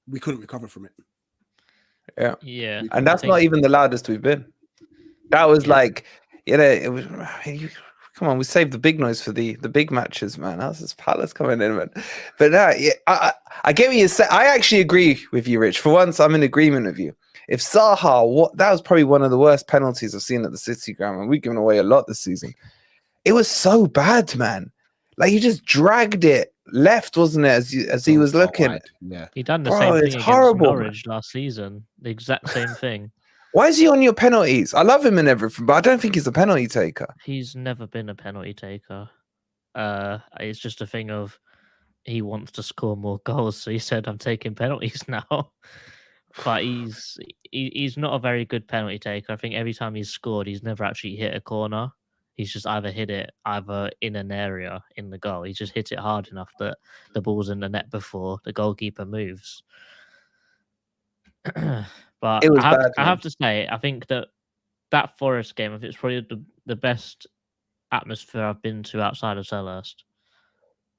we couldn't recover from it. Yeah, and that's not even the loudest we've been. That was like, it was. Come on, we saved the big noise for the big matches, man. How's this Palace coming in, man? But I get what you say. I actually agree with you, Rich. For once, I'm in agreement with you. If Zaha, that was probably one of the worst penalties I've seen at the City Ground, and we've given away a lot this season. It was so bad, man. Like, you just dragged it left, wasn't it? As he was looking. Yeah, he done the same thing against Norwich last season. The exact same thing. Why is he on your penalties? I love him and everything, but I don't think he's a penalty taker. He's never been a penalty taker. It's just a thing of he wants to score more goals, so he said, "I'm taking penalties now." But he's not a very good penalty taker. I think every time he's scored, he's never actually hit a corner. He's just either hit it in an area in the goal. He's just hit it hard enough that the ball's in the net before the goalkeeper moves. But it was I have to say, I think that Forest game, I think it's probably the best atmosphere I've been to outside of Selhurst.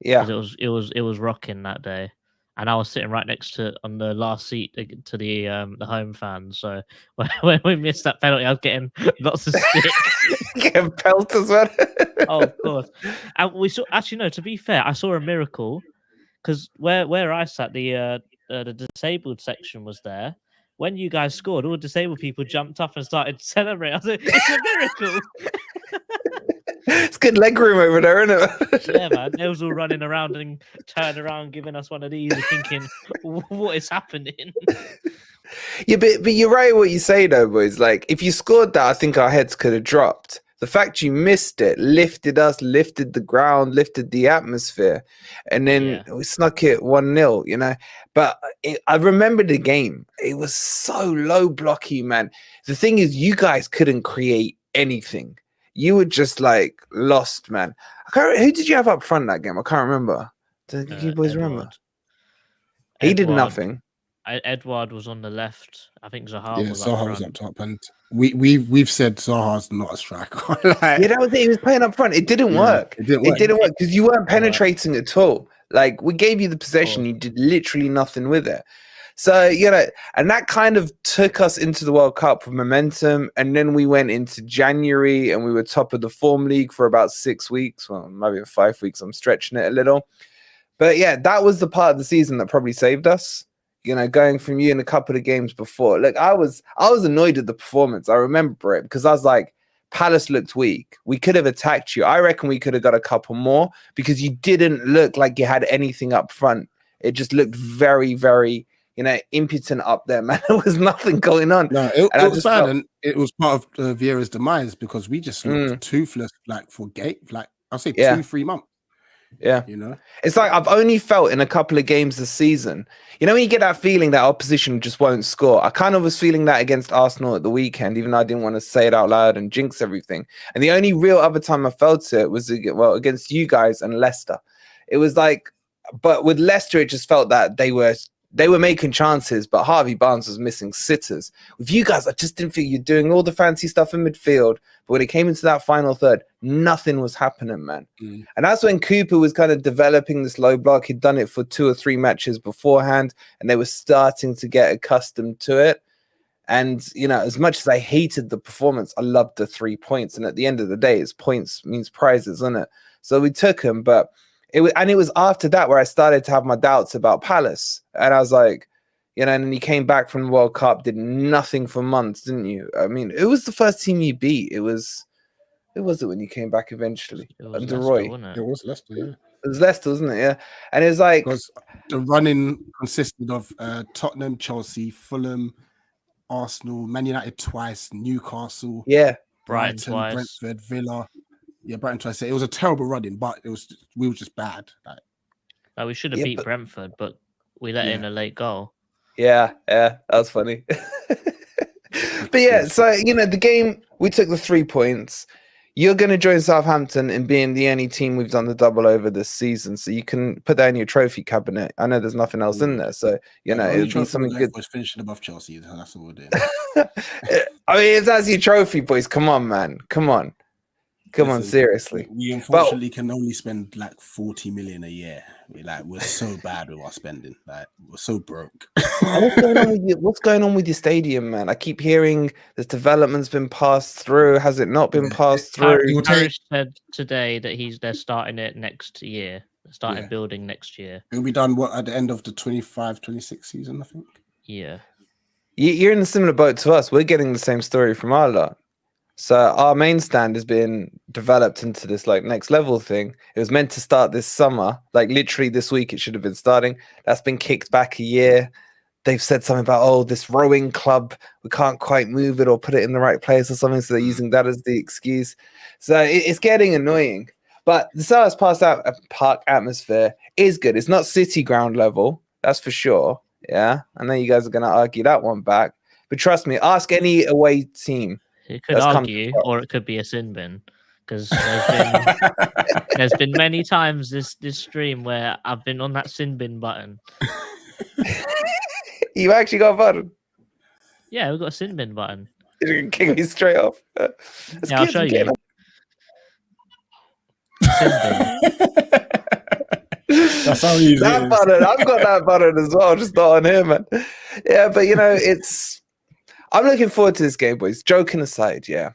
Yeah, it was rocking that day, and I was sitting right next to on the last seat to the home fans. So when we missed that penalty, I was getting lots of stick. Getting pelt as well. Oh, of course. And we saw. Actually, no. To be fair, I saw a miracle because where I sat, the disabled section was there. When you guys scored, all disabled people jumped up and started celebrating. I was like, it's a miracle. It's good leg room over there, isn't it? Yeah, man. They was all running around and turning around, giving us one of these, thinking, what is happening? Yeah, but you're right what you say, though, boys. Like, if you scored that, I think our heads could have dropped. The fact you missed it lifted us, lifted the ground, lifted the atmosphere. And then we snuck it 1-0, you know. But I remember the game. It was so low blocky, man. The thing is, you guys couldn't create anything. You were just like lost, man. Who did you have up front that game? I can't remember. Do you boys remember? He did nothing. Edward was on the left. I think Zaha was up top, and we've said Zaha's not a striker. That was it. He was playing up front. It didn't work. It didn't work because you weren't penetrating at all. Like, we gave you the possession, you did literally nothing with it. So, you know, and that kind of took us into the World Cup with momentum. And then we went into January and we were top of the form league for about 6 weeks. Well, maybe 5 weeks. I'm stretching it a little. But yeah, that was the part of the season that probably saved us. You know, going from you in a couple of games before. Look, I was annoyed at the performance. I remember it because I was like, Palace looked weak. We could have attacked you. I reckon we could have got a couple more because you didn't look like you had anything up front. It just looked very, very, you know, impotent up there, man. There was nothing going on. No, it was bad, and it was part of Vieira's demise because we just looked toothless, like for I'll say 2-3 months. Yeah, you know, it's like I've only felt in a couple of games this season. You know, when you get that feeling that opposition just won't score. I kind of was feeling that against Arsenal at the weekend, even though I didn't want to say it out loud and jinx everything. And the only real other time I felt it was against you guys and Leicester. It was like, but with Leicester, it just felt that they were making chances, but Harvey Barnes was missing sitters. With you guys, I just didn't think you're doing all the fancy stuff in midfield. But when it came into that final third, nothing was happening, man. And that's when Cooper was kind of developing this low block. He'd done it for 2 or 3 matches beforehand, and they were starting to get accustomed to it. And, you know, as much as I hated the performance, I loved the 3 points. And at the end of the day, it's points means prizes, isn't it? So we took them, but it was after that where I started to have my doubts about Palace. And I was like, you know, and then you came back from the World Cup, did nothing for months, didn't you? I mean, it was the first team you beat. It was when you came back eventually under Roy. It was Leicester, yeah. It was Leicester, wasn't it? Yeah. And it was like, because the running consisted of Tottenham, Chelsea, Fulham, Arsenal, Man United twice, Newcastle, Brighton twice, Brentford, Villa. Yeah, Brighton twice. It was a terrible running, but we were just bad. Like we should have beat Brentford, but we let in a late goal. Yeah, that was funny. But yeah, so you know, the game, we took the 3 points. You're going to join Southampton in being the only team we've done the double over this season, so you can put that in your trophy cabinet. I know there's nothing else in there, so you know it'll be something good. Was finishing above Chelsea, that's what we're doing. I mean, if that's your trophy, boys, come on, man, come on, seriously. We unfortunately can only spend like 40 million a year. We're so bad with our spending. Like we're so broke. What's going on with your stadium, man? I keep hearing this development's been passed through. Has it not been passed through? Harris said today that they're starting it next year. Starting building next year. It'll be done at the end of the 25-26 season, I think. Yeah. You're in a similar boat to us. We're getting the same story from our lot. So our main stand has been developed into this like next level thing. It was meant to start this summer, like literally this week it should have been starting. That's been kicked back a year. They've said something about, this rowing club, we can't quite move it or put it in the right place or something. So they're using that as the excuse. So it's getting annoying. But the Selhurst Park atmosphere is good. It's not City ground level, that's for sure. Yeah, I know you guys are going to argue that one back. But trust me, ask any away team. It could argue, or it could be a sin bin, because there's been many times this stream where I've been on that sin bin button. You actually got a button? Yeah, we've got a sin bin button. You're gonna kick me straight off. I'll show you. That's how easy that button. I've got that button as well, just not on here, man. Yeah, but you know, I'm looking forward to this game, boys. Joking aside, yeah.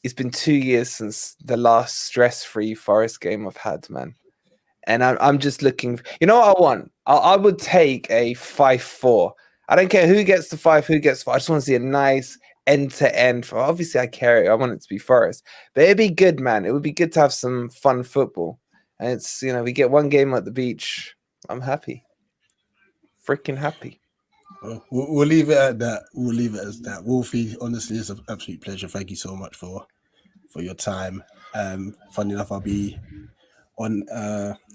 It's been 2 years since the last stress-free Forest game I've had, man. And I'm just looking... You know what I want? I would take a 5-4. I don't care who gets the 5, who gets 4. I just want to see a nice end-to-end. Obviously, I care. I want it to be Forest. But it'd be good, man. It would be good to have some fun football. And it's, you know, we get one game at the beach. I'm happy. Freaking happy. We'll leave it at that. We'll leave it as that. Wolfie, honestly, it's an absolute pleasure. Thank you so much for your time. Funny enough, I'll be on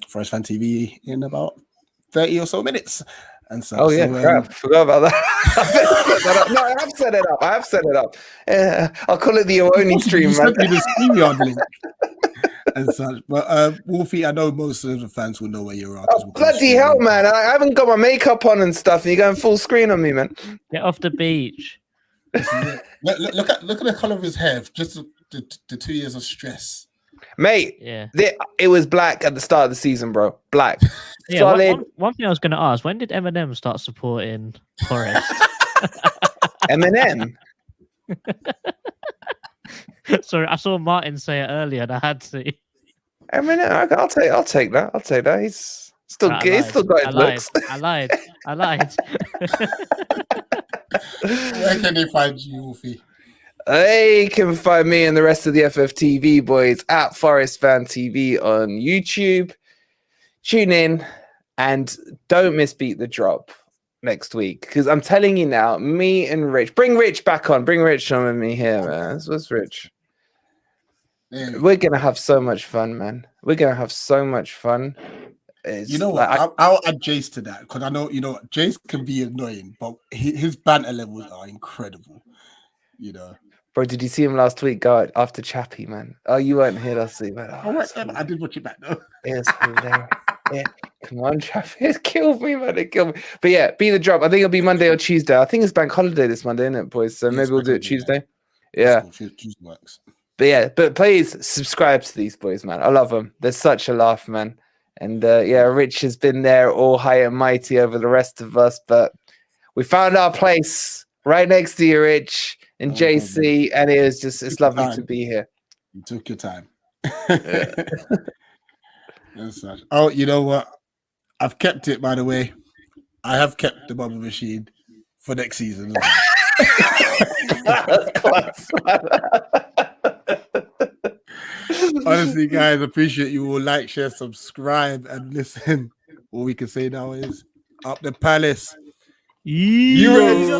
Forest Fan TV in about 30 or so minutes. And so, crap. Forgot about that. No, I have set it up. Yeah, I'll call it the Iwoni stream, man. Sent me the StreamYard link. And such. But Wolfie, I know most of the fans will know where you're at. Bloody hell, man. I haven't got my makeup on and stuff, and you're going full screen on me, man. Get off the beach. Look at the colour of his hair. Just the 2 years of stress. Mate, it was black at the start of the season, bro. Black. Yeah, solid one thing I was going to ask: when did Eminem start supporting Forest? Eminem. Sorry, I saw Martin say it earlier, and I had to. Eminem. I'll take that. I'll take that. He's still Right, good. He's still got his looks. I lied. Where can they find you, Wolfie? They can find me and the rest of the FFTV boys at Forest Fan TV on YouTube. Tune in and don't miss Beat the Drop next week, because I'm telling you now, me and Rich, bring Rich back on. Bring Rich on with me here, man. What's Rich? We're gonna have so much fun, man. We're gonna have so much fun. You know what? I'll add Jace to that, because I know, you know, Jace can be annoying, but his banter levels are incredible. You know, bro, did you see him last week go out after Chappie, man? Oh, you weren't here last week, man. I did watch it back though. It's hilarious. Yeah, come on, Chappie. It killed me, man. It killed me. But yeah, Be the Drop. I think it'll be Monday or Tuesday. I think it's bank holiday this Monday, isn't it, boys? So maybe we'll do it Tuesday. Yeah. Cool. Tuesday works. But yeah, but please subscribe to these boys, man. I love them. They're such a laugh, man. And yeah, Rich has been there all high and mighty over the rest of us, but we found our place right next to you, Rich and JC, and it's lovely to be here. You took your time. Oh, you know what? I've kept it, by the way. I have kept the bubble machine for next season. Honestly, guys, appreciate you all. Like, share, subscribe, and listen. All we can say now is up the palace. Euros.